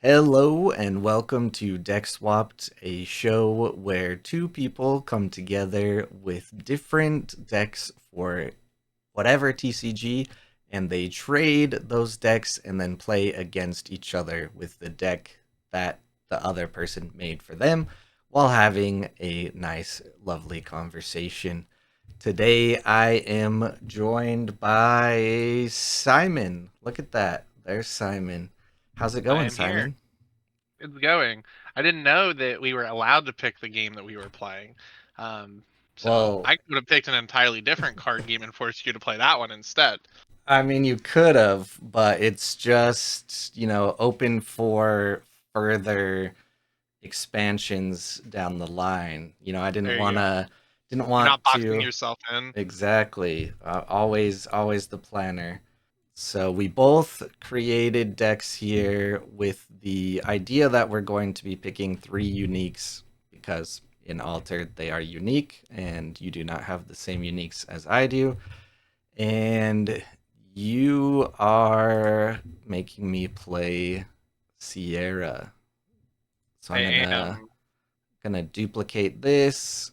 Hello and welcome to Deck Swapped, a show where two people come together with different decks for whatever TCG and they trade those decks and then play against each other with the deck that the other person made for them while having a nice, lovely conversation. Today I am joined by Simon. Look at that. There's Simon. How's it I going, am here. Simon? It's going. I didn't know that we were allowed to pick the game that we were playing. Um, so Well, I would have picked an entirely different card game and forced you to play that one instead. I mean, you could have, but it's just, open for further expansions down the line. I There you go. didn't You're want not boxing to yourself in. exactly, always the planner. So we both created decks here with the idea that we're going to be picking three uniques because in Altered they are unique and you do not have the same uniques as I do. And you are making me play Sierra. So I I'm gonna am. gonna duplicate this.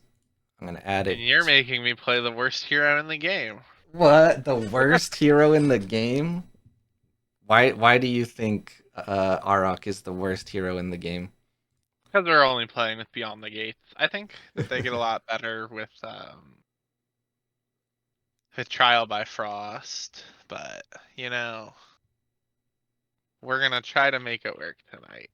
I'm gonna add And it. you're making me play the worst hero in the game. What? The worst hero in the game? Why do you think Arok is the worst hero in the game? Because we're only playing with Beyond the Gates. I think that they get a lot better with Trial by Frost. But, you know, we're going to try to make it work tonight.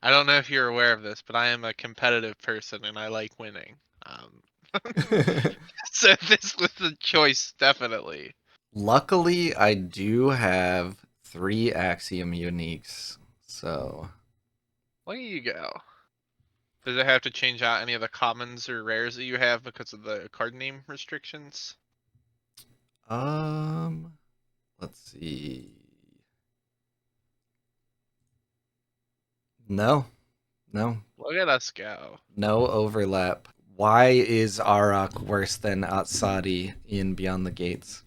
I don't know if you're aware of this, but I am a competitive person and I like winning. Um, so this was the choice, definitely. Luckily, I do have three Axiom uniques. So, There you go. Does it have to change out any of the commons or rares that you have because of the card name restrictions? um, let's see. No, no, Look at us go. no overlap. Why is Arok worse than Atsadi in Beyond the Gates?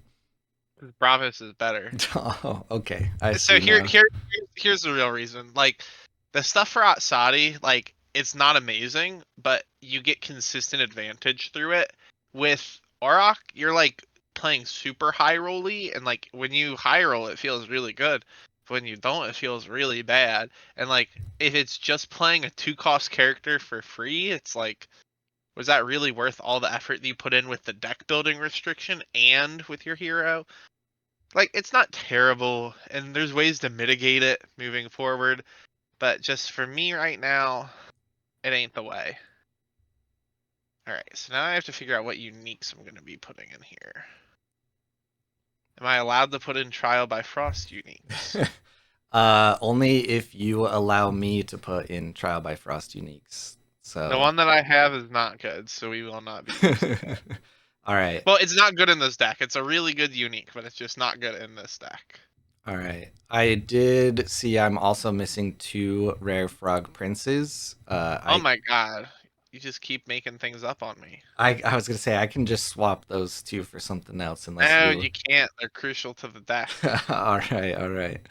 Because Bravos is better. Oh, okay. I So see now. here's the real reason. Like the stuff for Atsadi, like it's not amazing, but you get consistent advantage through it. With Auroch, you're like playing super high rolly, and like when you high roll, it feels really good. When you don't, it feels really bad. And like if it's just playing a two cost character for free, it's like, was that really worth all the effort that you put in with the deck building restriction and with your hero? Like it's not terrible, and there's ways to mitigate it moving forward, but just for me right now, it ain't the way. All right, so now I have to figure out what uniques I'm going to be putting in here. Am I allowed to put in Trial by Frost uniques? Only if you allow me to put in Trial by Frost uniques. The So, one that I have is not good, so we will not be using it. all right, Well, it's not good in this deck. It's a really good unique, but it's just not good in this deck. all right. I did see I'm also missing two rare frog princes. Oh my god. You just keep making things up on me. I was gonna say I can just swap those two for something else unless No, you. you can't. They're crucial to the deck. All right, all right.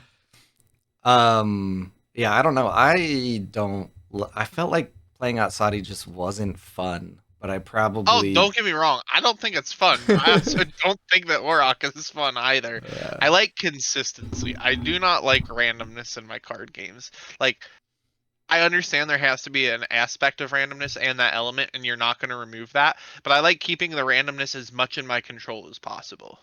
Yeah, I don't know. I felt like playing outside just wasn't fun, but I Oh, probably. don't get me wrong. I don't think it's fun. I also don't think that Auroch is fun either. Yeah. I like consistency. I do not like randomness in my card games. Like, I understand there has to be an aspect of randomness and that element, and you're not going to remove that. But I like keeping the randomness as much in my control as possible.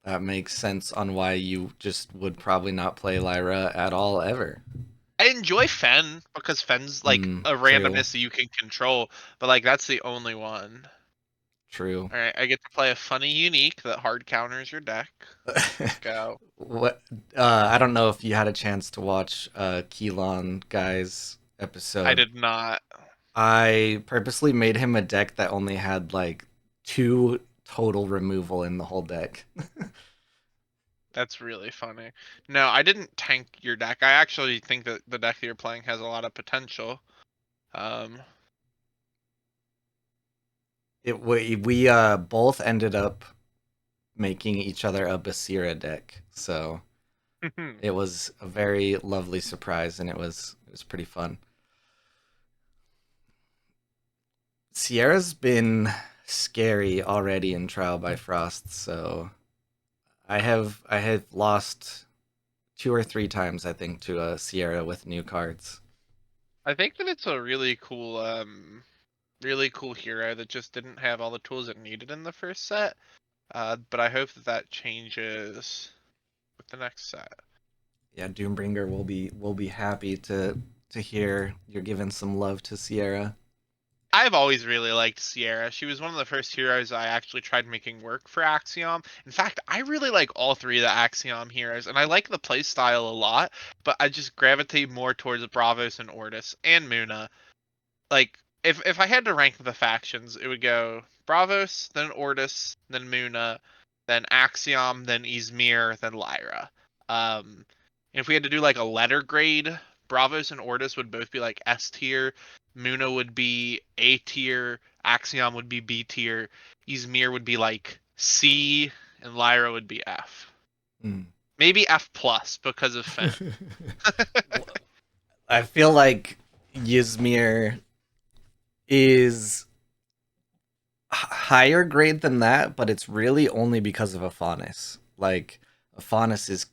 That makes sense on why you just would probably not play Lyra at all ever. I enjoy Fen because Fen's like Hmm. a True. randomness that you can control, but like that's the only one. True. All right, I get to play a funny unique that hard counters your deck. Let's go. What? I don't know if you had a chance to watch Keelan guy's I episode. did not. I purposely made him a deck that only had like two total removal in the whole deck. That's really funny. No, I didn't tank your deck. I actually think that the deck that you're playing has a lot of potential. Um, We both ended up making each other a Basira deck. So It was a very lovely surprise, and it was pretty fun. Sierra's been scary already in Trial by Frost, so I have lost two or three times I think to a Sierra with new cards. I think that it's a really cool hero that just didn't have all the tools it needed in the first set. But I hope that that changes with the next set. Yeah, Doombringer will be happy to hear you're giving some love to Sierra. I've always really liked Sierra. She was one of the first heroes I actually tried making work for Axiom. In fact, I really like all three of the Axiom heroes, and I like the playstyle a lot, but I just gravitate more towards Bravos and Ortis and Muna. Like, if I had to rank the factions, it would go Bravos, then Ortis, then Muna, then Axiom, then Izmir, then Lyra. Um, and if we had to do like a letter grade, Bravos and Ortis would both be like S tier. Muna would be A tier. Axiom would be B tier. Izmir would be like C, and Lyra would be F. Mm. Maybe F plus because of Fen. I feel like Ysmir is higher grade than that, but it's really only because of Aphanis. Like Aphanis is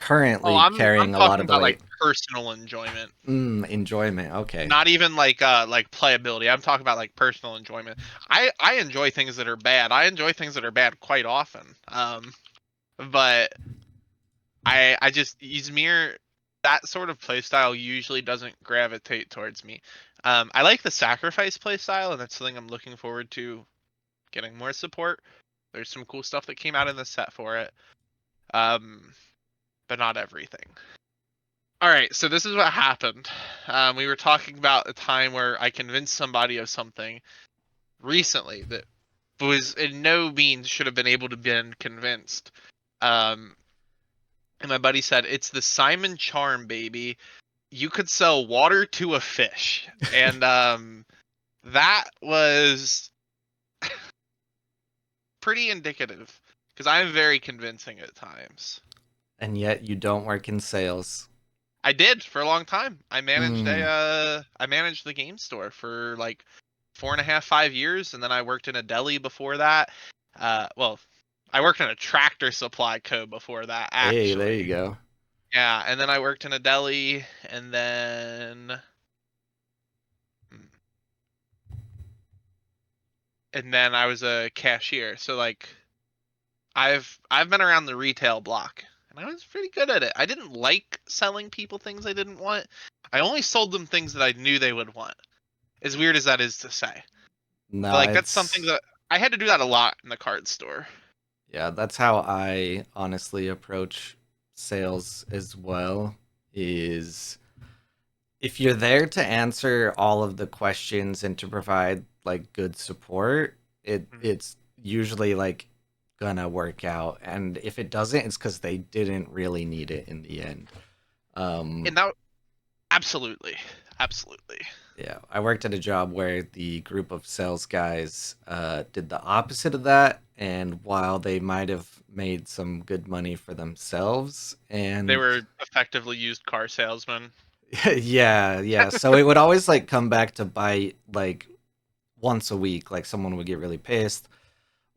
Oh, currently I'm carrying a lot talking of the about like weight. personal enjoyment. Enjoyment. Okay. Not even like playability. I'm talking about like personal enjoyment. I enjoy things that are bad. I enjoy things that are bad quite often. But I just Izmir, that sort of playstyle usually doesn't gravitate towards me. I like the sacrifice playstyle, and that's something I'm looking forward to getting more support. There's some cool stuff that came out in the set for it. Um, but not everything. All right, so this is what happened. We were talking about a time where I convinced somebody of something recently that was in no means should have been able to been convinced. Um, and my buddy said, "It's the Simon charm, baby. You could sell water to a fish," and that was pretty indicative because I'm very convincing at times. And yet you don't work in sales. I did for a long time. Mm. I managed the game store for like 4.5, 5 years, and then I worked in a deli before that. Well, I worked in a tractor supply co before that Hey, there you actually. go. Yeah, and then I worked in a deli, and then I was a cashier. So like I've been around the retail block, and I was pretty good at it. I didn't like selling people things they didn't want. I only sold them things that I knew they would want. As weird as that is to say. But No, like that's something it's that I had to do that a lot in the card store. yeah, that's how I honestly approach sales as well. Is if you're there to answer all of the questions and to provide like good support, Mhm. it's usually like gonna work out. And if it doesn't, it's because they didn't really need it in the end. And that absolutely, absolutely. Yeah, I worked at a job where the group of sales guys did the opposite of that, and while they might have made some good money for themselves, They and were effectively used car salesmen. yeah, yeah, so it would always like come back to bite like once a week. Like someone would get really pissed,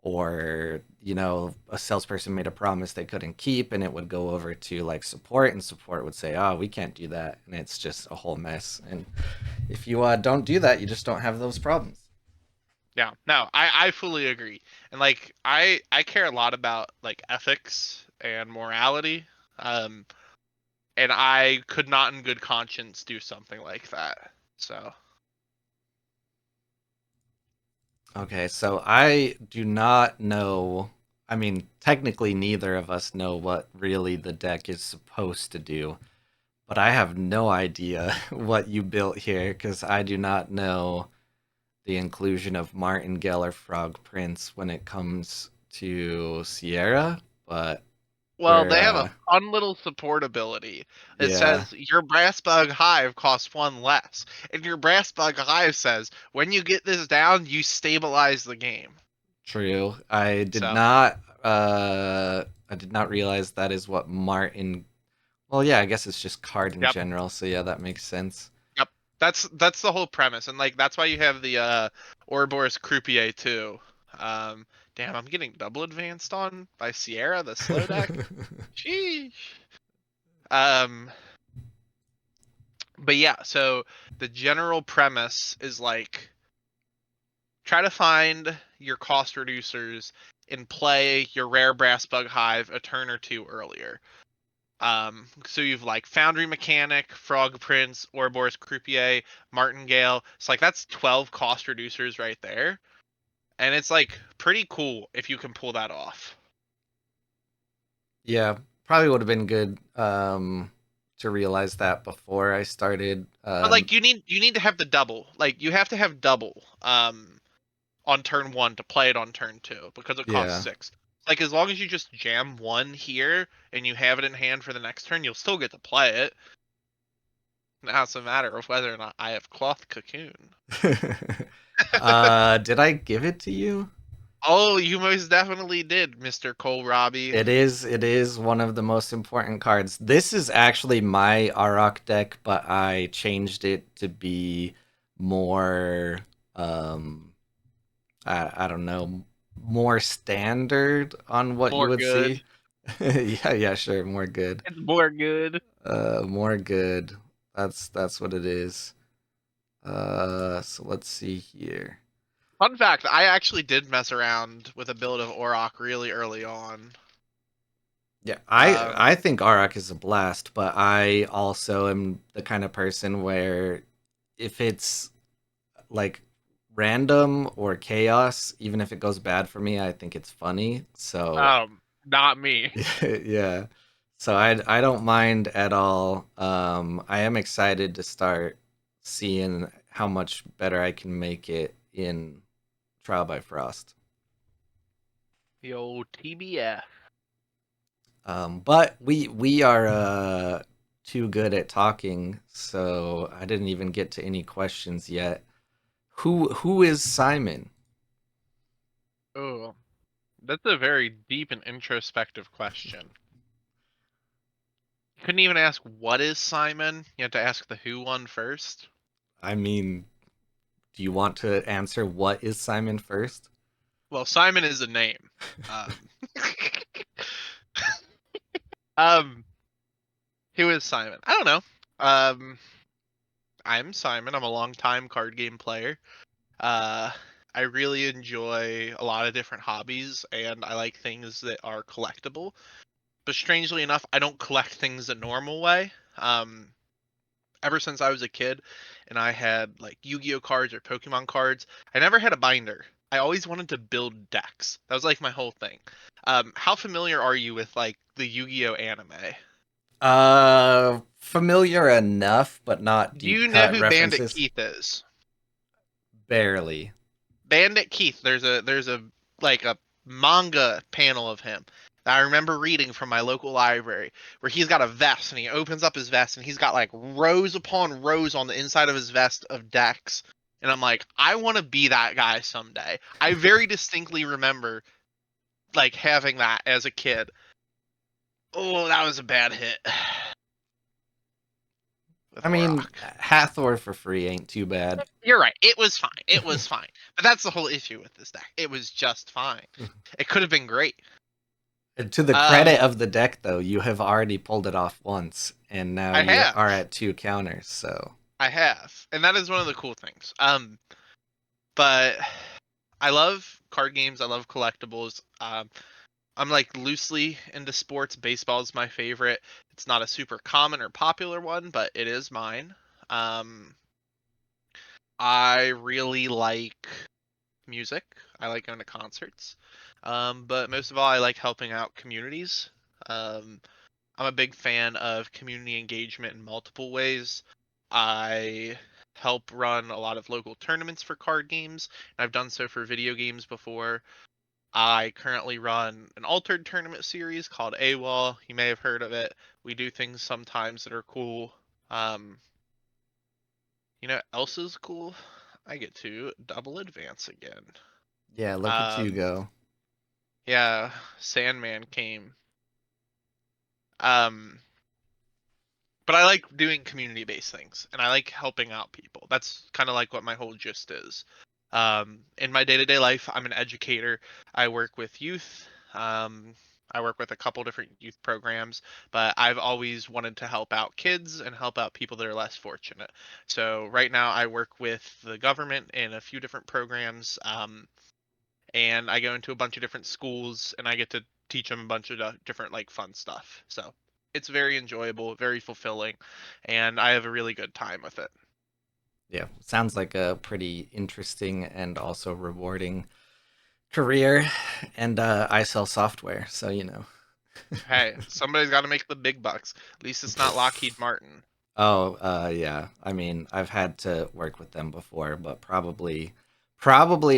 or a salesperson made a promise they couldn't keep, and it would go over to like support, and support would say, "Oh, we can't do that," and it's just a whole mess. And if you don't do that, you just don't have those problems. Yeah, no, I fully agree. And like I care a lot about like ethics and morality. Um, and I could not in good conscience do something like that. So Okay, so I do not know. I mean, technically, neither of us know what really the deck is supposed to do, but I have no idea what you built here because I do not know the inclusion of Martingale or Frog Prince when it comes to Sierra, but well, we're, they have a fun little support ability. It yeah, says your brass bug hive costs one less. And your brass bug hive says when you get this down, you stabilize the game. true. So I did not realize that is what Martin. Well, yeah, I guess it's just card in Yep. general, so yeah, that makes sense. Yep. That's the whole premise, and like that's why you have the Ouroboros Croupier too. Um, damn, I'm getting double advanced on by Sierra, the slow deck. Sheesh. Um, but yeah, so the general premise is like try to find your cost reducers and play your rare brass bug hive a turn or two earlier. So you've like Foundry Mechanic, Frog Prince, Ouroboros Croupier, Martingale. It's like that's 12 cost reducers right there. And it's like pretty cool if you can pull that off. Yeah, probably would have been good to realize that before I started. But like you need to have the double. Like you have to have double on turn 1 to play it on turn 2 because it costs Yeah. 6. Like as long as you just jam one here and you have it in hand for the next turn, you'll still get to play it. Now it's a matter of whether or not I have Cloth Cocoon. Did I give it to you? Oh, you most definitely did, Mr. Kohlrabi. It is one of the most important cards. This is actually my Arok deck, but I changed it to be more um I don't know, more standard on what you More would good. see. Yeah, yeah, sure, more good. It's more good. More good. That's what it is. So let's see here. Fun fact, I actually did mess around with a build of Orok really early on. Yeah, Um, I think Arak is a blast, but I also am the kind of person where if it's like random or chaos, even if it goes bad for me, I think it's funny. So Not me. yeah. So I don't mind at all. I am excited to start seeing how much better I can make it in Trial by Frost. Yo, TBF. But we are too good at talking, so I didn't even get to any questions yet. Who is Simon? Oh, that's a very deep and introspective question. You couldn't even ask what is Simon. You had to ask the who one first. I mean, do you want to answer what is Simon first? Well, Simon is a name. Um, um, who is Simon? I don't know. Um, I'm Simon. I'm a long time card game player. Uh, I really enjoy a lot of different hobbies, and I like things that are collectible. But strangely enough, I don't collect things the normal way. Ever since I was a kid, and I had like Yu-Gi-Oh cards or Pokemon cards, I never had a binder. I always wanted to build decks. That was like my whole thing. How familiar are you with like the Yu-Gi-Oh anime? Familiar enough, but not Do deep you know cut who Bandit references. Keith is? Barely. Bandit Keith. There's a like a manga panel of him that I remember reading from my local library where he's got a vest and he opens up his vest and he's got like rows upon rows on the inside of his vest of decks. And I'm like, I want to be that guy someday. I very distinctly remember like having that as a kid. Oh, that was a bad hit with I mean, Orok. Hathor for free ain't too bad. You're right. It was fine. It was fine. But that's the whole issue with this deck. It was just fine. It could have been great. To the credit Um, of the deck, though, you have already pulled it off once, and now I you have. are at two counters. So I have, and that is one of the cool things. But I love card games. I love collectibles. I'm like loosely into sports. Baseball is my favorite. It's not a super common or popular one, but it is mine. Um, I really like music. I like going to concerts. But most of all, I like helping out communities. Um, I'm a big fan of community engagement in multiple ways. I help run a lot of local tournaments for card games, and I've done so for video games before. I currently run an altered tournament series called A.W.O.L. You may have heard of it. We do things sometimes that are cool. Um, you know what else is cool? I get to double advance again. yeah, look at you Um, go. yeah, Sandman came. Um, But I like doing community-based things, and I like helping out people. That's kind of like what my whole gist is. In my day-to-day life, I'm an educator. I work with youth. I work with a couple different youth programs, but I've always wanted to help out kids and help out people that are less fortunate. So right now, I work with the government in a few different programs, and I go into a bunch of different schools, and I get to teach them a bunch of different like fun stuff. So it's very enjoyable, very fulfilling, and I have a really good time with it. Yeah, sounds like a pretty interesting and also rewarding career. And I sell software, so you know. Hey, somebody's got to make the big bucks. At least it's not Lockheed Martin. Oh, yeah. I mean, I've had to work with them before, but probably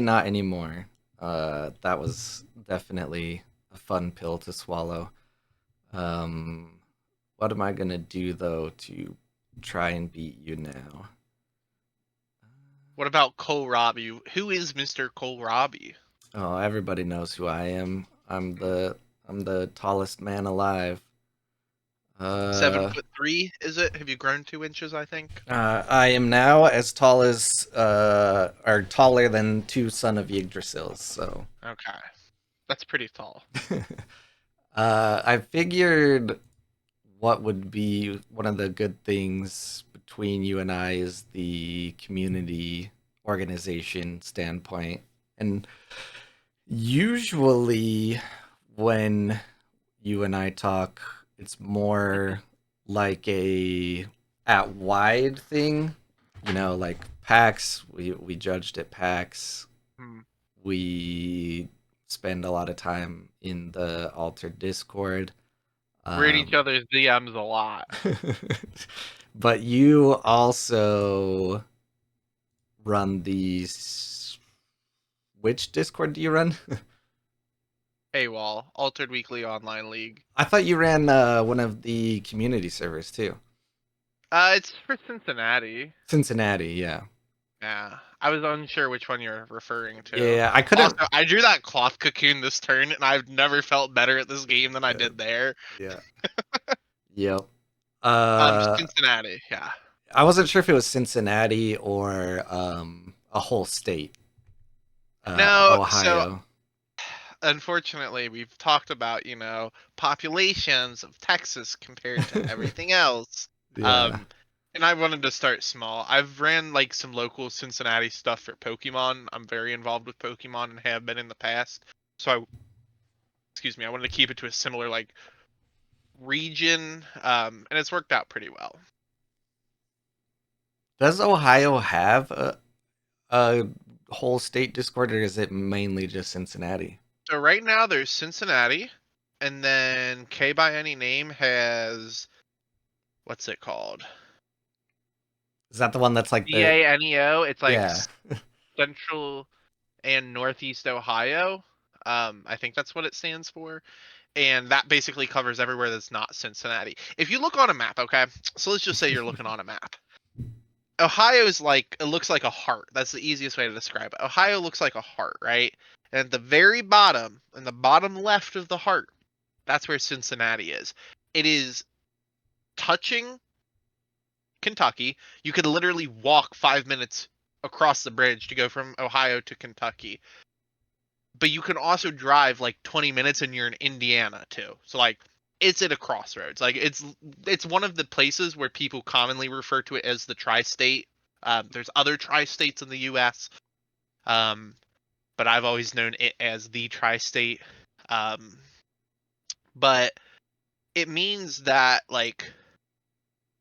not anymore. That was definitely a fun pill to swallow. Um, what am I gonna do though to try and beat you now? What about Kohlrabi? Who is Mr. Kohlrabi? Oh, everybody knows who I am. I'm the tallest man alive. Seven Uh, foot three, is it? Have you grown 2 inches? I think. I am now as tall as or taller than two son of Yggdrasils. So, Okay, that's pretty tall. I figured what would be one of the good things between you and I is the community organization standpoint. And usually, when you and I talk, it's more like a at wide thing. You know, like PAX. We judged at PAX. Hmm. We spend a lot of time in the altered Discord. Read each Um, other's DMs a lot. but you also run these. Which Discord do you run? A.W.O.L, Altered Weekly Online League. I thought you ran one of the community servers too. It's for Cincinnati. Cincinnati, yeah. Yeah, I was unsure which one you're referring to. Yeah, I Also, couldn't. I drew that cloth cocoon this turn, and I've never felt better at this game than I Yeah, did there. yeah, yep. Uh, Cincinnati, yeah. I wasn't sure if it was Cincinnati or a whole state, No, so Ohio. unfortunately, we've talked about, populations of Texas compared to everything else. Yeah. Um, and I wanted to start small. I've ran like some local Cincinnati stuff for Pokemon. I'm very involved with Pokemon and have been in the past. So excuse me, I wanted to keep it to a similar like region, and it's worked out pretty well. Does Ohio have a whole state Discord, or is it mainly just Cincinnati? So right now there's Cincinnati, and then K by Any Name has what's it called? Is that the one that's like the CANEO. It's like yeah? Central and Northeast Ohio. I think that's what it stands for. And that basically covers everywhere that's not Cincinnati. If you look on a map, okay, so let's just say you're looking on a map. Ohio is like, it looks like a heart. That's the easiest way to describe it. Ohio looks like a heart, right? And at the very bottom, in the bottom left of the heart, that's where Cincinnati is. It is touching Kentucky. You could literally walk 5 minutes across the bridge to go from Ohio to Kentucky. But you can also drive like 20 minutes and you're in Indiana too. So like it's at a crossroads. Like it's one of the places where people commonly refer to it as the tri-state. There's other tri-states in the U.S., um, but I've always known it as the tri-state. Um, but it means that like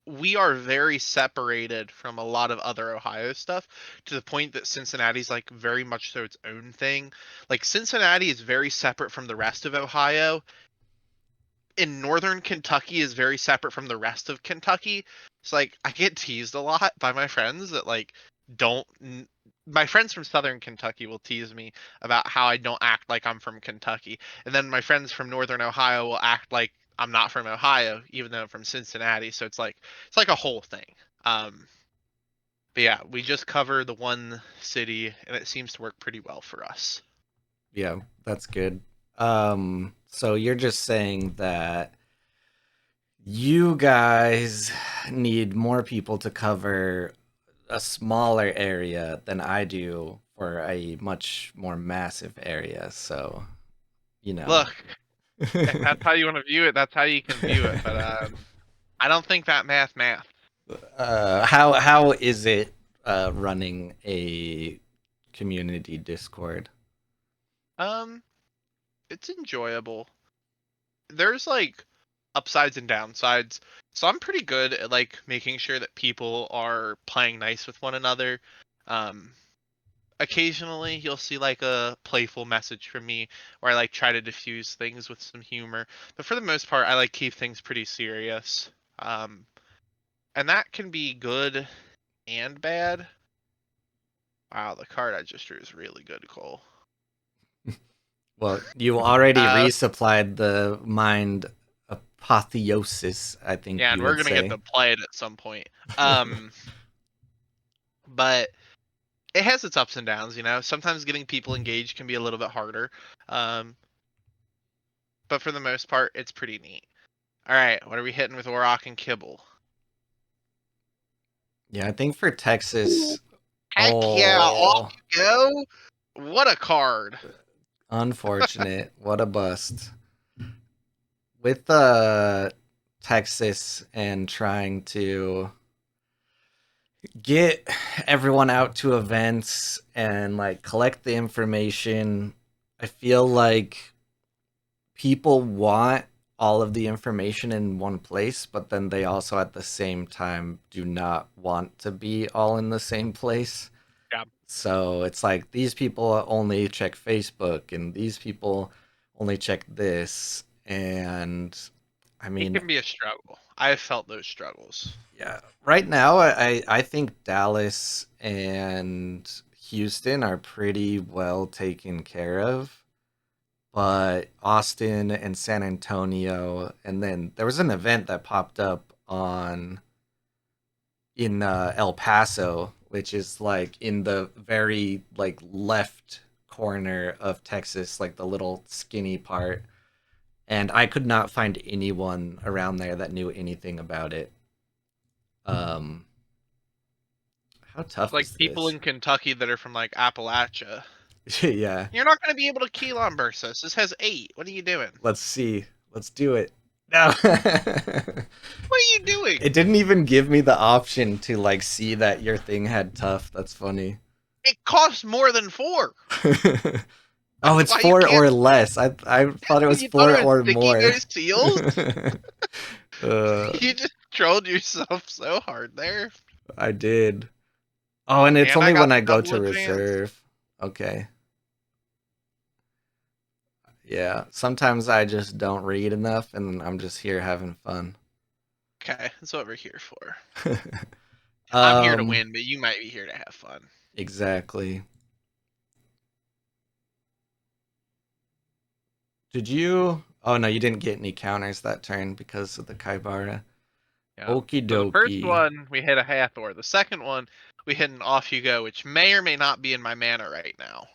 we are very separated from a lot of other Ohio stuff to the point that Cincinnati's like very much so its own thing. Like Cincinnati is very separate from the rest of Ohio. In northern Kentucky is very separate from the rest of Kentucky. It's like I get teased a lot by my friends that like don't my friends from southern Kentucky will tease me about how I don't act like I'm from Kentucky. And then my friends from northern Ohio will act like I'm not from Ohio even though I'm from Cincinnati. So it's like a whole thing. Um but yeah, we just cover the one city and it seems to work pretty well for us. Yeah, that's good. So you're just saying that You guys need more people to cover a smaller area than I do for a much more massive area. So, you know. Look, if that's how you want to view it, that's how you can view it. But I don't think that math. How is it running a community Discord? Um, it's enjoyable. There's like upsides and downsides. So I'm pretty good at like making sure that people are playing nice with one another. Um, Occasionally you'll see like a playful message from me where I like try to diffuse things with some humor. But for the most part, I like keep things pretty serious. Um, and that can be good and bad. Wow, the card I just drew is really good, Cole. Well, you already Uh, resupplied the mind apotheosis, I think yeah, and you we're would gonna get say. to play it at some point. Um, but it has its ups and downs, you know. Sometimes getting people engaged can be a little bit harder. Um, but for the most part, it's pretty neat. All right, what are we hitting with Orok and Kibble? Yeah, I think for Ooh, Texas, heck yeah, off oh, you go. What a card. unfortunate. What a bust. With Texas and trying to get everyone out to events and like collect the information, I feel like people want all of the information in one place, but then they also at the same time do not want to be all in the same place. Yeah, So it's like these people only check Facebook and these people only check this. And I it mean, can be a struggle. I've felt those struggles. yeah, right now I think Dallas and Houston are pretty well taken care of. But Austin and San Antonio, and then there was an event that popped up on in El Paso, which is like in the very like left corner of Texas, like the little skinny part. And I could not find anyone around there that knew anything about it. Um, how tough Like is people this? in Kentucky that are from like Appalachia. Yeah, You're not going to be able to key on Bursos. This has 8. What are you doing? let's see. Let's do it. No. What are you doing? It didn't even give me the option to like see that your thing had tough. That's funny. It costs more than 4. Oh, That's it's why you four can't. or less. I thought it was You thought four it was or sticky more. ghost seals? uh, You just trolled yourself so hard there. I did. Oh, and it's And I only got when the I go double to advance. reserve. Okay. Yeah. Sometimes I just don't read enough, and I'm just here having fun. Okay, that's what we're here for. I'm here to um. win, but you might be here to have fun. Exactly. Did you? Oh no, you didn't get any counters that turn because of the Kaibara. Yeah. Okie So the first dokie. one we hit a Hathor. The second one we hit an Off You Go, which may or may not be in my mana right now.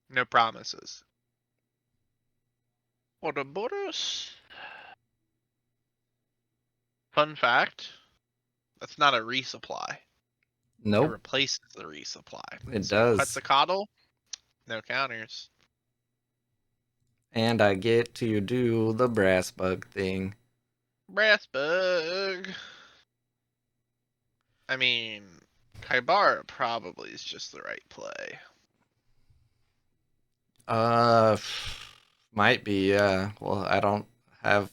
No promises. Ouroboros. Fun fact: that's not a resupply. It Nope, replaces the resupply. it So does. Quetzalcoatl, no counters. And I get to do the brass bug thing. Brass bug. I mean, Kaibara probably is just the right play. Uh, might be, yeah. Well, I don't have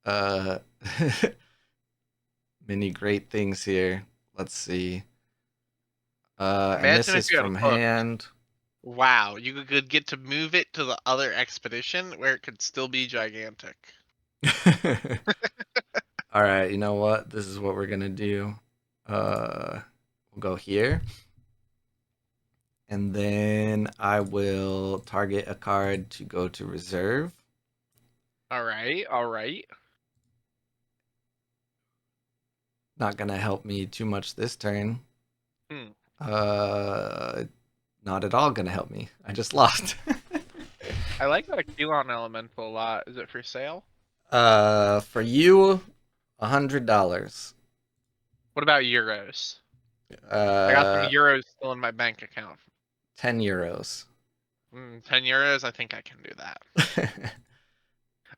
uh many great things here. Let's see. And this Imagine if is you had from Hook. hand. Wow, you could get to move it to the other expedition where it could still be gigantic. All right, you know what? This is what we're gonna do. We'll go here, and then I will target a card to go to reserve. All right, all right. Not gonna help me too much this turn. Hmm. Uh, not at all gonna help me. I just lost. I like that Keylon Elemental a lot. Is it for sale? For you, $100. What about euros? I got some Uh, euros still in my bank account. €10. 10 euros, I think I can do that.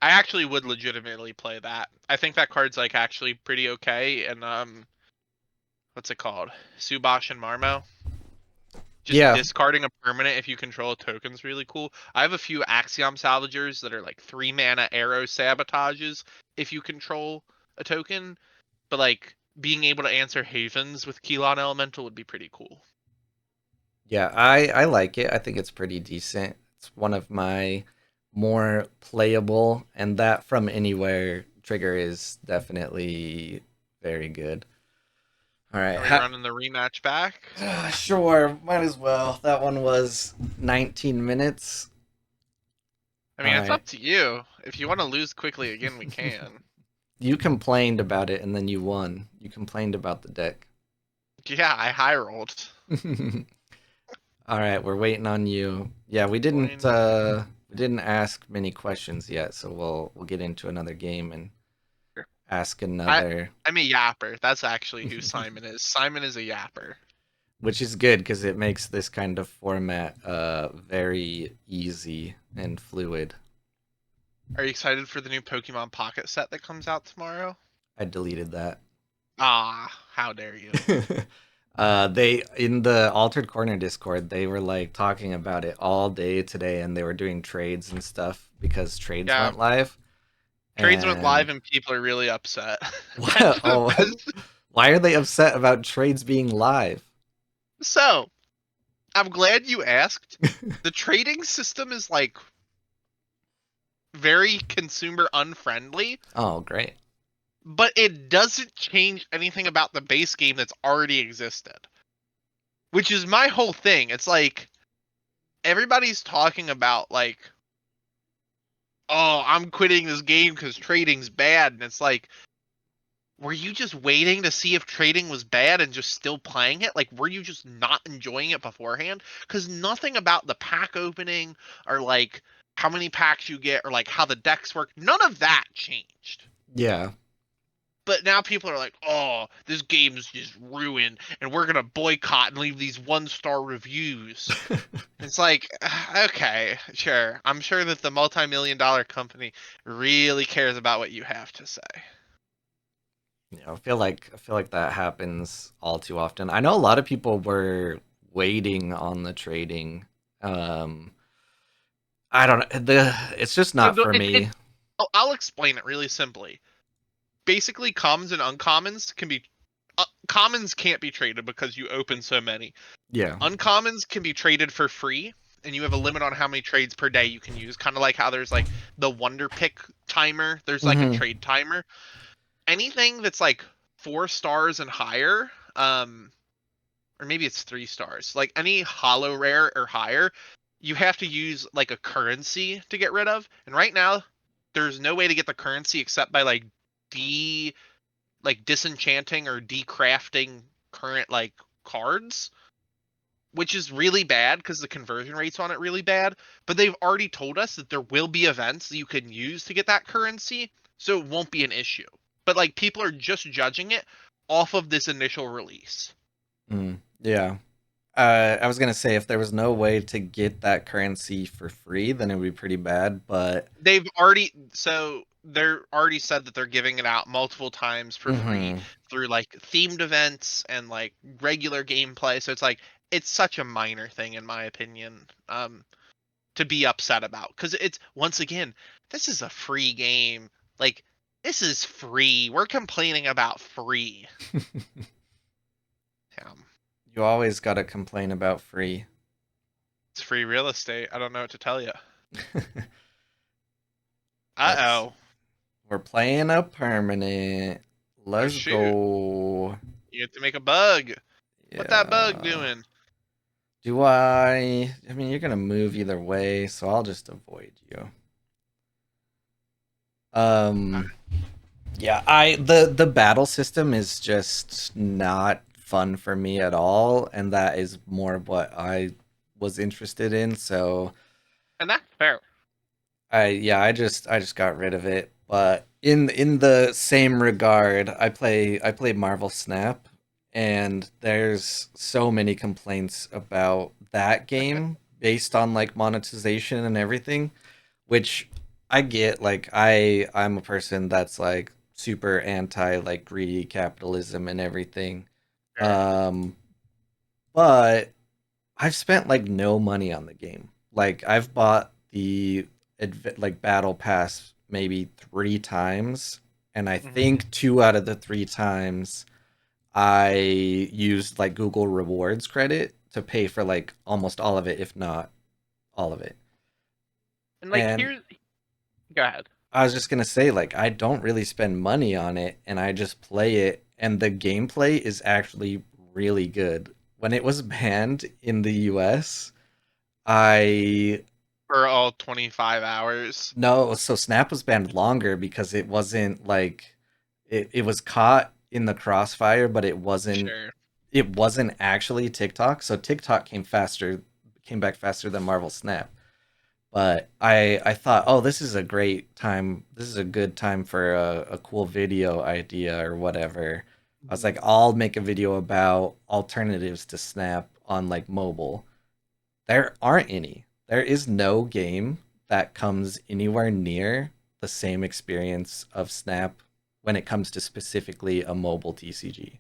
I actually would legitimately play that. I think that card's like actually pretty okay. And what's it called? Subosh and Marmo. Just Yeah, discarding a permanent if you control a token's really cool. I have a few Axiom Salvagers that are like 3 mana arrow sabotages if you control a token, but like being able to answer Havens with Keylon Elemental would be pretty cool. yeah, I like it. I think it's pretty decent. It's one of my more playable, and that from anywhere trigger is definitely very good. All right, Are we running the rematch back? sure, might as well. That one was 19 minutes. I All mean, it's right. up to you. If you want to lose quickly again, we can. You complained about it and then you won. You complained about the deck. Yeah, I high rolled. All right, we're waiting on you. Yeah, Join. we didn't ask many questions yet, so we'll get into another game and ask I another, I'm a yapper. That's actually who Simon is. Simon is a yapper. which is good because it makes this kind of format very easy and fluid. Are you excited for the new Pokemon Pocket set that comes out tomorrow? I deleted that. Ah, how dare you. They in the Altered Corner Discord, they were like talking about it all day today, and they were doing trades and stuff because trades Yeah, went live. trades went live And and people are really upset. That's the oh, best. why are they upset about trades being live? So, I'm glad you asked. The trading system is like very consumer unfriendly, Oh, great. but it doesn't change anything about the base game that's already existed. Which is my whole thing. It's like everybody's talking about like, oh, I'm quitting this game because trading's bad, and it's like, were you just waiting to see if trading was bad and just still playing it? Like, were you just not enjoying it beforehand? Because nothing about the pack opening or like how many packs you get or like how the decks work, none of that changed. Yeah. But now people are like, oh, this game's just ruined and we're going to boycott and leave these 1-star reviews. It's like, okay, sure. I'm sure that the multi-million-dollar company really cares about what you have to say. I feel like that happens all too often. I know a lot of people were waiting on the trading. Um, I don't know. It's just not for me. I'll explain it really simply. Basically, commons and uncommons can be commons can't be traded because you open so many. Yeah. Uncommons can be traded for free, and you have a limit on how many trades per day you can use. Kind of like how there's like the Wonder Pick timer. There's like a Hmm. trade timer. Anything that's like 4 stars and higher, or maybe it's 3 stars. Like any hollow rare or higher, you have to use like a currency to get rid of. And right now, there's no way to get the currency except by de disenchanting or decrafting current like cards, which is really bad because the conversion rates on it really bad. But they've already told us that there will be events that you can use to get that currency, so it won't be an issue. But like people are just judging it off of this initial release. Mm, yeah. I was gonna say if there was no way to get that currency for free, then it would be pretty bad. But They're already said that they're giving it out multiple times for free hmm, through like themed events and like regular gameplay. So it's such a minor thing in my opinion to be upset about because it's once again this is a free game. Like this is free. We're complaining about free. Um, you always gotta complain about free. it's free real estate. I don't know what to tell you. Let's. Uh-oh. We're playing a permanent. Oh Let's shoot. go. You have to make a bug. What that bug Yeah. doing? Do I? I mean, you're gonna move either way, so I'll just avoid you. Um. Yeah. The battle system is just not fun for me at all, and that is more what I was interested in. So And that's fair. I just got rid of it. But In the same regard, I play Marvel Snap, and there's so many complaints about that game based on like monetization and everything, which I get. Like I'm a person that's like super anti like greedy capitalism and everything. Sure. Um, but I've spent like no money on the game. Like I've bought the like battle pass maybe 3 times, and I Hmm. think 2 out of the 3 times I used like Google Rewards credit to pay for like almost all of it, if not all of it. And like And here's go ahead. I was just gonna say, like, I don't really spend money on it, and I just play it, and the gameplay is actually really good. When it was banned in the US, I For all 25 hours. no, so Snap was banned longer because it wasn't like it was caught in the crossfire, but Sure. it wasn't actually TikTok. So TikTok came back faster than Marvel Snap. But I thought, oh, this is a great time. This is a good time for a cool video idea or whatever. I was like, Mhm. I'll make a video about alternatives to Snap on like mobile. There aren't any. There is no game that comes anywhere near the same experience of Snap when it comes to specifically a mobile TCG.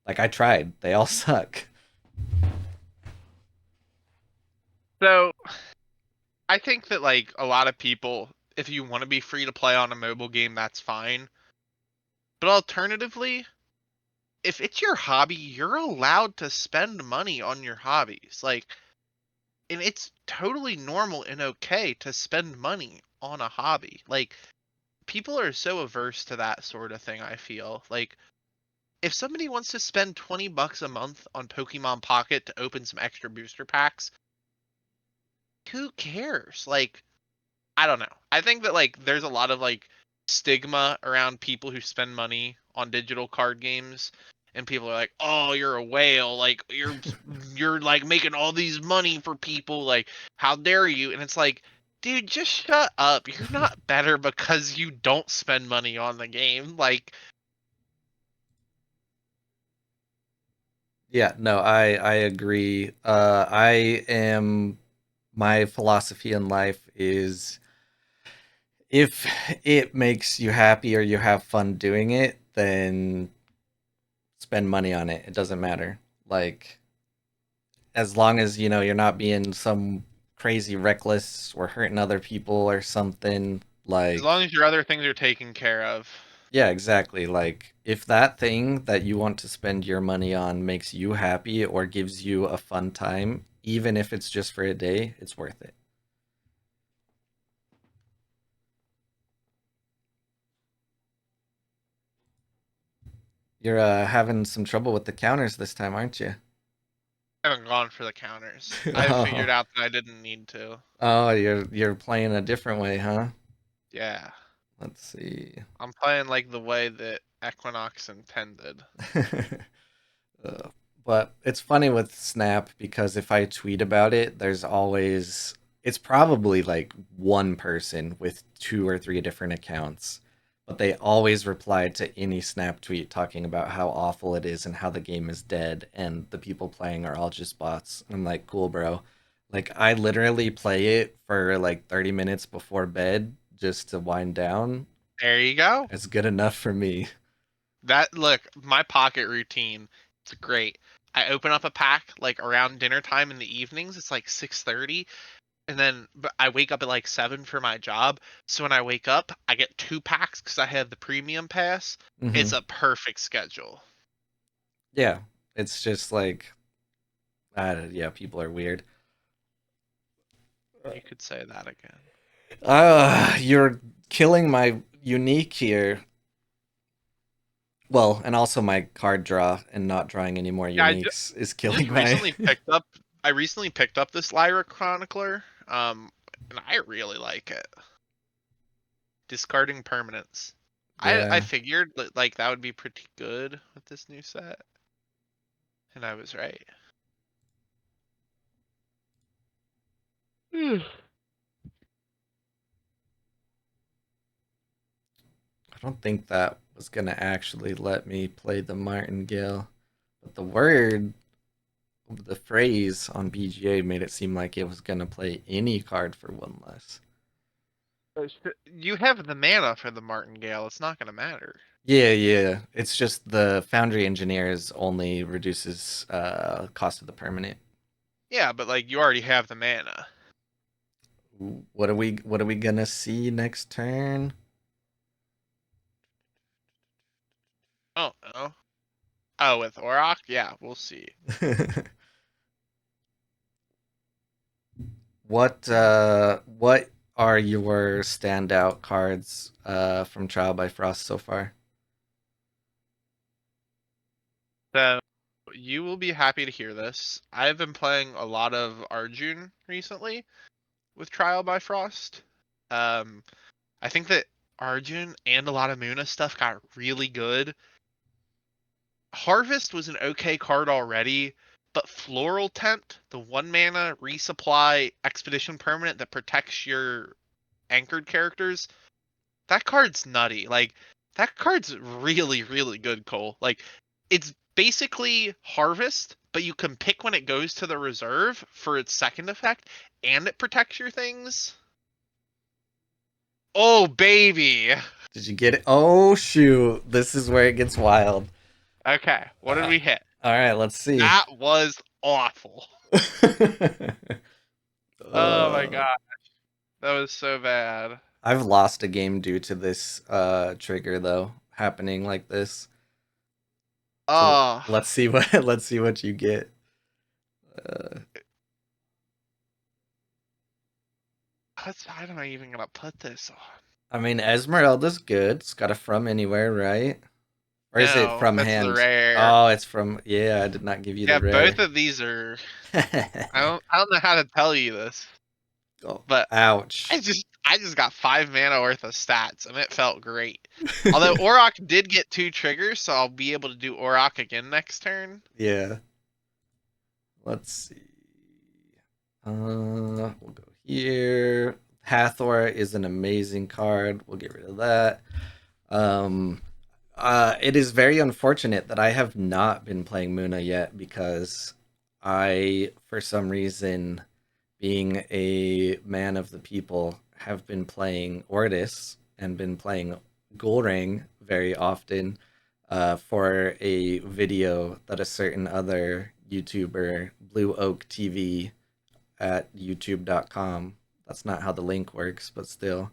Like I tried, they all suck. So I think that like a lot of people, if you want to be free to play on a mobile game, that's fine. But alternatively, if it's your hobby, you're allowed to spend money on your hobbies. Like, and it's totally normal and okay to spend money on a hobby. Like, people are so averse to that sort of thing, I feel. Like, if somebody wants to spend $20 a month on Pokemon Pocket to open some extra booster packs, who cares? Like, I don't know. I think that like there's a lot of like stigma around people who spend money on digital card games, and people are like, "Oh, you're a whale. Like you're like making all these money for people. Like how dare you?" And it's like, dude, just shut up. You're not better because you don't spend money on the game. Like, Yeah, no, I agree. I am my philosophy in life is if it makes you happy or you have fun doing it, then spend money on it. It doesn't matter. Like as long as you know you're not being some crazy reckless or hurting other people or something as long like as your other things are taken care of. yeah, exactly. Like if that thing that you want to spend your money on makes you happy or gives you a fun time, even if it's just for a day, it's worth it. You're having some trouble with the counters this time, aren't you? I haven't gone for the counters. I figured Oh, out that I didn't need to. oh, you're playing a different way, huh? Yeah. Let's see. I'm playing like the way that Equinox intended. Uh, but it's funny with Snap because if I tweet about it, there's always it's probably like one person with 2 or 3 different accounts, but they always reply to any Snap tweet talking about how awful it is and how the game is dead and the people playing are all just bots. I'm like, cool, bro. Like I literally play it for like 30 minutes before bed just to wind down. There you go. It's good enough for me. That look, my pocket routine. It's great. I open up a pack like around dinner time in the evenings. It's like 6:30, and then but I wake up at like 7 for my job. So when I wake up, I get 2 packs because I have the premium pass. Hmm. It's a perfect schedule. Yeah, it's just like yeah, people are weird. You could say that again. You're killing my unique here. Well, and also my card draw and not drawing any more Yeah, uniques is I just killing my. recently picked up. I recently picked up this Lyra Chronicler, and I really like it. Discarding permanents. I Yeah. figured like that would be pretty good with this new set, and I was right. Hmm. don't think that was gonna actually let me play the martingale, but the word, the phrase on BGA made it seem like it was gonna play any card for one less. You have the mana for the Martingale. It's not gonna matter. Yeah, yeah. It's just the Foundry Engineers only reduces cost of the permanent. Yeah, but like you already have the mana. What are we gonna see next turn? Oh no. Oh, with Auroch? Yeah, we'll see. what are your standout cards from Trial by Frost so far? So you will be happy to hear this. I've been playing a lot of Arjun recently with Trial by Frost. Um, I think that Arjun and a lot of Muna stuff got really good. Harvest was an okay card already, but Floral Tent, the 1 mana resupply expedition permanent that protects your anchored characters, that card's nutty. Like that card's really, really good, Cole. Like it's basically Harvest, but you can pick when it goes to the reserve for its second effect, and it protects your things. Oh baby. Did you get it? Oh shoot! This is where it gets wild. Okay, what did Uh, we hit? all right, let's see. That was awful. Oh my uh, god, that was so bad. I've lost a game due to this trigger though, happening like this. So Oh, let's see what let's see what you get. Uh, how am I even gonna put this on? I mean, Esmeralda's good. It's got a from anywhere, right? Or is it No, from that's the hand? rare. Oh, it's from. Yeah, I did not give you the Yeah, both rare. of these are. I don't know how to tell you this, Oh, but I ouch. just I just got 5 mana worth of stats and it felt great. Although Auroch did get 2 triggers, so I'll be able to do Auroch again next turn. Yeah. Let's see. We'll go here. Hathor is an amazing card. We'll get rid of that. Um, it is very unfortunate that I have not been playing Muna yet because I, for some reason, being a man of the people, have been playing Ortis and been playing Gulring very often for a video that a certain other YouTuber, Blue Oak TV at youtube.com. That's not how the link works, but still.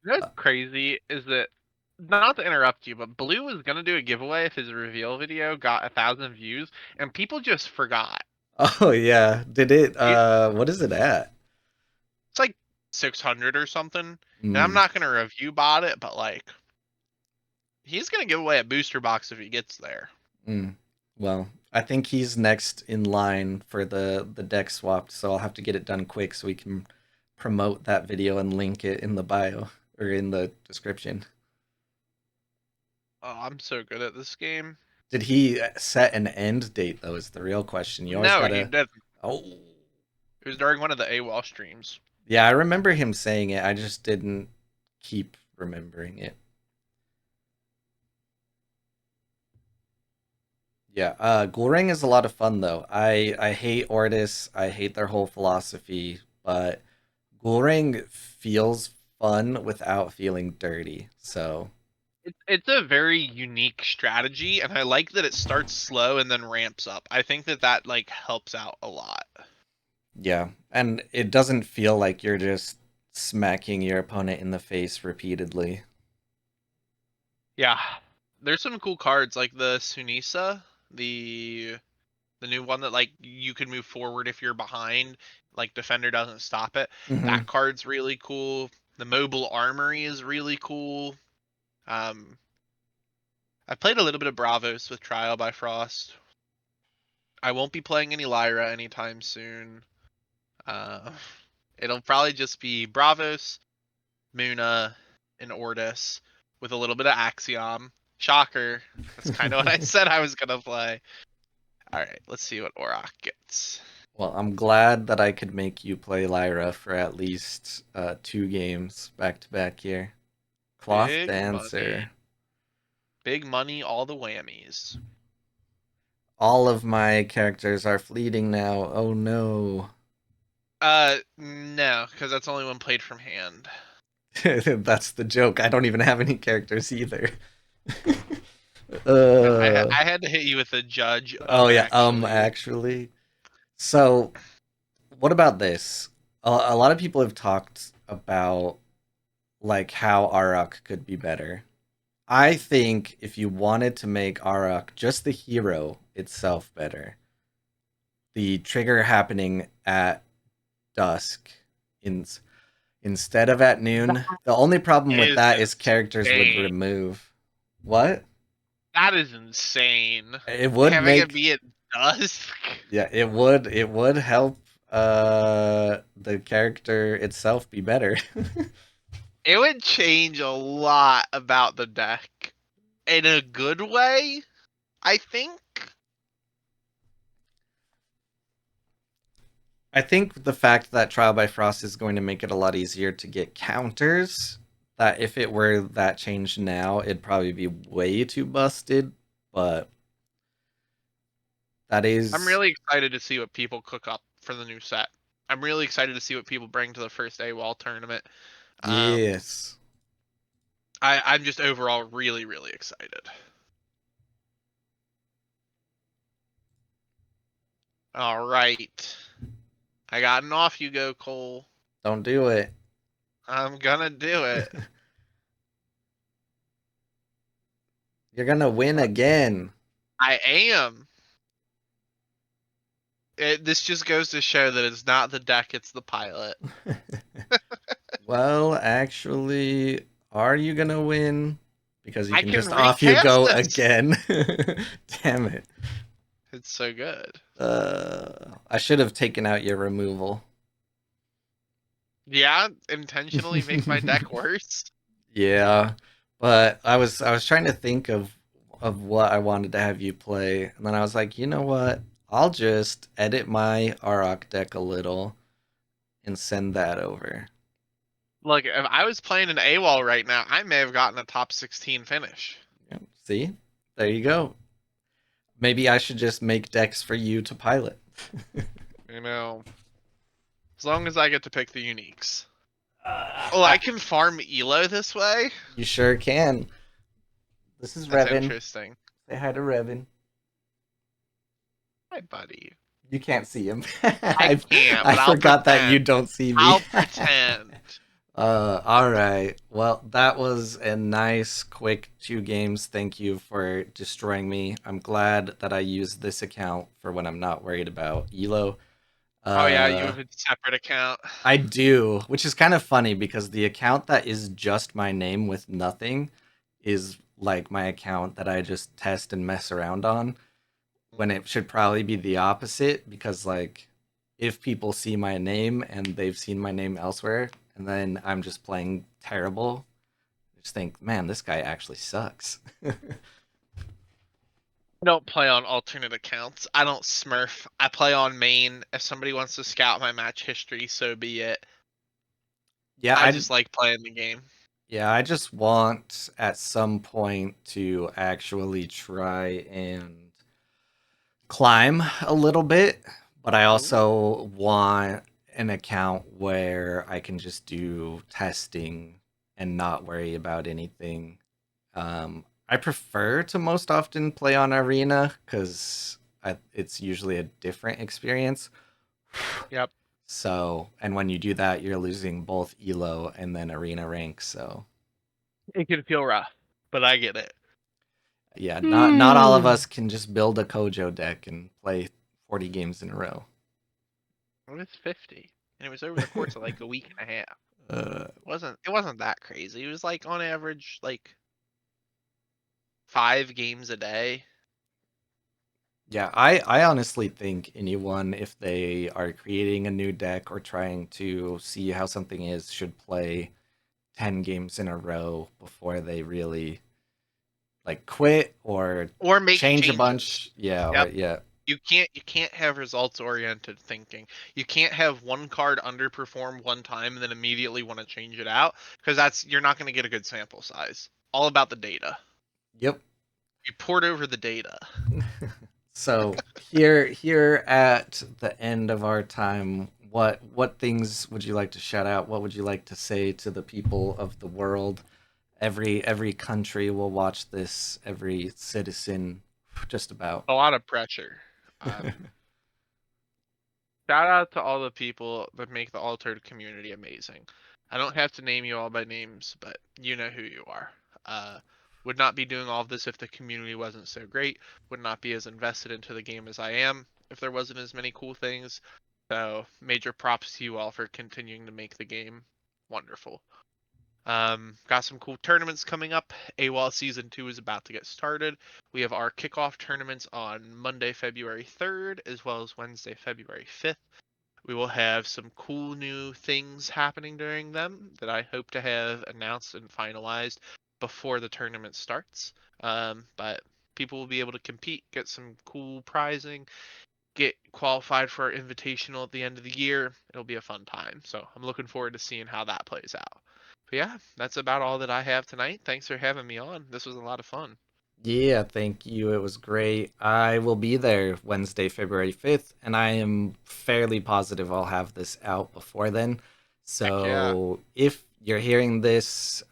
What's crazy is that, not to interrupt you, but Blue was gonna do a giveaway if his reveal video got 1,000 views, and people just forgot. Oh yeah, did it? It, What is it at? it's like 600 or something, and I'm Mm, not gonna review bot it, but like he's gonna give away a booster box if he gets there. mm. Well, I think he's next in line for the deck swapped, so I'll have to get it done quick so we can promote that video and link it in the bio or in the description. Oh, I'm so good at this game. Did he set an end date though? Is the real question. You always No, he gotta. didn't. Oh, It was during one of the A.W.O.L streams. yeah, I remember him saying it. I just didn't keep remembering it. Yeah, Goring is a lot of fun though. I hate Ortis. I hate their whole philosophy, but Goring feels fun without feeling dirty. So It's a very unique strategy, and I like that it starts slow and then ramps up. I think that like helps out a lot. yeah, and it doesn't feel like you're just smacking your opponent in the face repeatedly. Yeah, there's some cool cards like the Sunisa, the the new one that like you can move forward if you're behind, like defender doesn't stop it. Hmm. That card's really cool. The mobile armory is really cool. Um, I played a little bit of Bravos with Trial by Frost. I won't be playing any Lyra anytime soon. Uh, it'll probably just be Bravos, Muna, and Ortis with a little bit of Axiom. Shocker. That's kind of what I said I was gonna play. All right, let's see what Auroch gets. Well, I'm glad that I could make you play Lyra for at least 2 games back to back here. Cloth Big money. Dancer. Big money, all the whammies. All of my characters are fleeting now. Oh no. No, because that's only when played from hand. That's the joke. I don't even have any characters either. No, uh, I had to hit you with a judge. oh yeah, Actually, actually. So, what about this? A lot of people have talked about like how Arok could be better. I think if you wanted to make Arok just the hero itself better, the trigger happening at dusk in, instead of at noon. The only problem with is that is characters would insane. remove. What? That is insane. It would Having it make, be at dusk. yeah, it would help the character itself be better. It would change a lot about the deck in a good way, I think. I think the fact that Trial by Frost is going to make it a lot easier to get counters, that if it were that changed now, it'd probably be way too busted, but that I'm is, really excited to see what people cook up for the new set. I'm really excited to see what people bring to the first A.W.O.L tournament. Um, yes. I'm just overall really, really excited. All right. I got an off you go, Cole. Don't do it. I'm gonna do it. You're gonna win again. I am. This just goes to show that it's not the deck, it's the pilot. Well, actually, are you gonna win? Because you I can can just off you recast go this. again. Damn it. It's so good. I should have taken out your removal. Yeah, intentionally make my deck worse. Yeah, but I was trying to think of what I wanted to have you play, and then I was like, you know what? I'll just edit my Arok deck a little and send that over. Look, if I was playing an A.W.O.L right now, I may have gotten a top 16 finish. Yep. See? There you go. Maybe I should just make decks for you to pilot. You know, as long as I get to pick the uniques. Uh, Oh, I I, can farm Elo this way? you sure can. This is That's Revan. interesting. Say hi to Revan. Hi, buddy. You can't see him. I I can't, I but I'll forgot that you pretend. don't see me. I'll pretend. All right. Well, that was a nice, quick 2 games. Thank you for destroying me. I'm glad that I used this account for when I'm not worried about Elo. Oh yeah, you Uh, have a separate account. I do, which is kind of funny because the account that is just my name with nothing is like my account that I just test and mess around on, when it should probably be the opposite because like if people see my name and they've seen my name elsewhere and then I'm just playing terrible, I just think, man, this guy actually sucks. I don't play on alternate accounts. I don't smurf. I play on main. If somebody wants to scout my match history, so be it. yeah, I I just like playing the game. yeah, I just want at some point to actually try and climb a little bit, but I Ooh. also want an account where I can just do testing and not worry about anything. I prefer to most often play on Arena because it's usually a different experience. Yep. So, and when you do that, you're losing both Elo and then Arena rank. So, It can feel rough, but I get it. yeah, not all of Hmm. us can just build a Kojo deck and play 40 games in a row. It was 50, and it was over the course of like a week and a half. uh, It wasn't that crazy. It was like on average like 5 games a day. Yeah, I honestly think anyone, if they are creating a new deck or trying to see how something is, should play 10 games in a row before they really like quit or Or make change a changes. bunch. Yeah, or Yep. yeah. You can't have results oriented thinking. You can't have one card underperform one time and then immediately want to change it out because that's you're not going to get a good sample size. All about the data. Yep. You poured over the data. So here at the end of our time, what things would you like to shout out? What would you like to say to the people of the world? Every country will watch this. Every citizen, just about. A lot of pressure. Shout out to all the people that make the altered community amazing. I don't have to name you all by names, but you know who you are. Uh, would not be doing all of this if the community wasn't so great. Would not be as invested into the game as I am if there wasn't as many cool things. So major props to you all for continuing to make the game wonderful. Got some cool tournaments coming up. A.W.O.L Season 2 is about to get started. We have our kickoff tournaments on Monday, February 3rd, as well as Wednesday, February 5th. We will have some cool new things happening during them that I hope to have announced and finalized before the tournament starts. But people will be able to compete, get some cool prizing, get qualified for our invitational at the end of the year. It'll be a fun time. So I'm looking forward to seeing how that plays out. But yeah, that's about all that I have tonight. Thanks for having me on. This was a lot of fun. Yeah, thank you. It was great. I will be there Wednesday, February 5th, and I am fairly positive I'll have this out before then. Heck yeah. So if you're hearing this,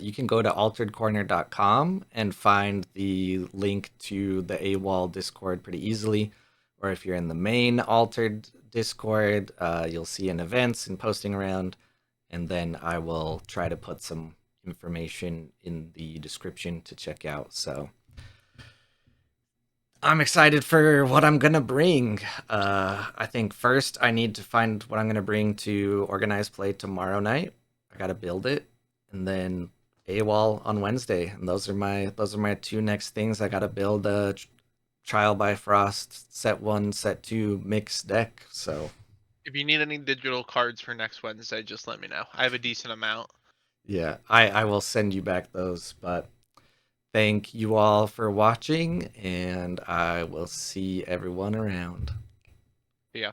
you can go to alteredcorner.com and find the link to the AWOL Discord pretty easily. Or if you're in the main Altered Discord, you'll see an events and posting around, and then I will try to put some information in the description to check out. So I'm excited for what I'm gonna bring. I think first I need to find what I'm gonna bring to organized play tomorrow night. I gotta build it, and then AWOL on Wednesday. And those are my two next things. I gotta build a Trial by Frost set 1, set 2 mix deck. So If you need any digital cards for next Wednesday, just let me know. I have a decent amount. yeah, I will send you back those. But thank you all for watching, and I will see everyone around. Yeah.